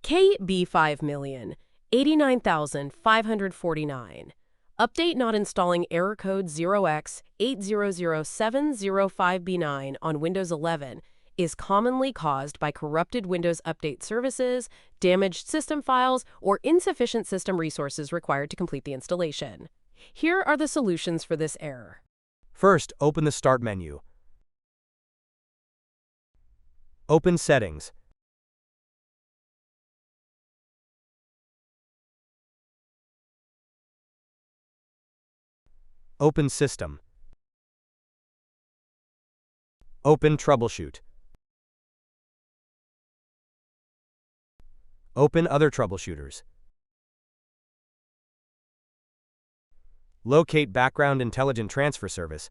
KB5089549. Update not installing error code 0x800705b9 on Windows 11 is commonly caused by corrupted Windows Update services, damaged system files, or insufficient system resources required to complete the installation. Here are the solutions for this error. First, open the Start menu. Open Settings. Open System. Open Troubleshoot. Open Other Troubleshooters. Locate Background Intelligent Transfer Service.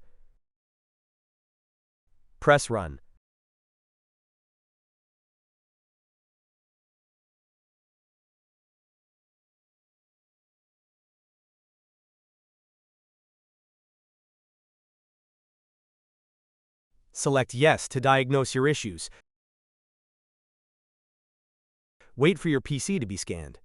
Press Run. Select Yes to diagnose your issues. Wait for your PC to be scanned.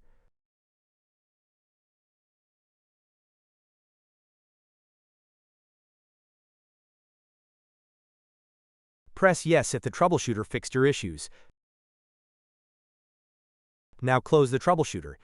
Press Yes if the troubleshooter fixed your issues. Now close the troubleshooter.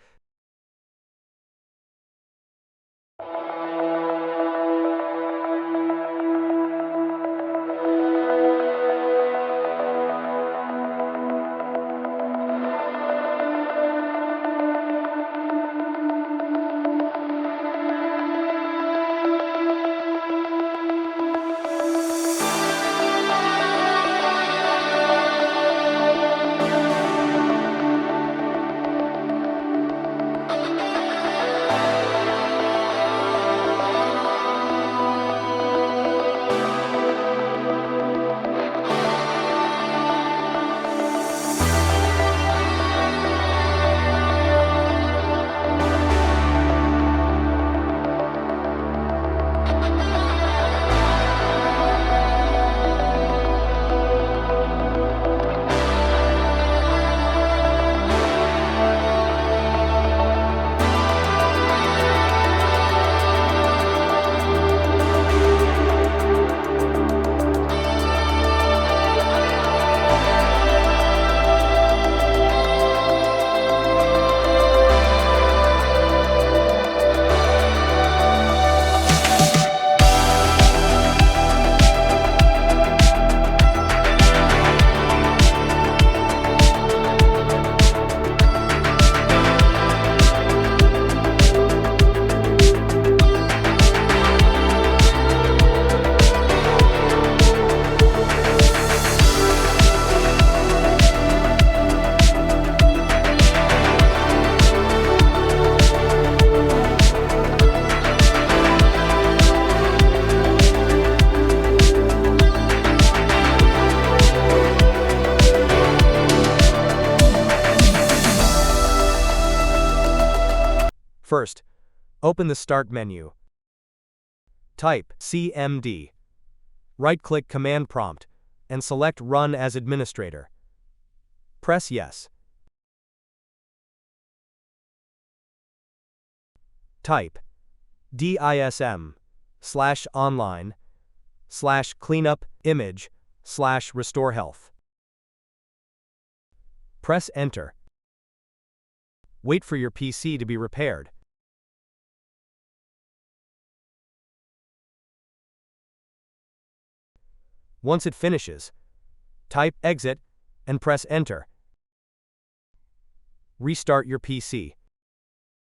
First, open the Start menu. Type CMD. Right-click Command Prompt and select Run as Administrator. Press Yes. Type dism/online/cleanup/image/restore health. Press Enter. Wait for your PC to be repaired. Once it finishes, type Exit and press Enter. Restart your PC.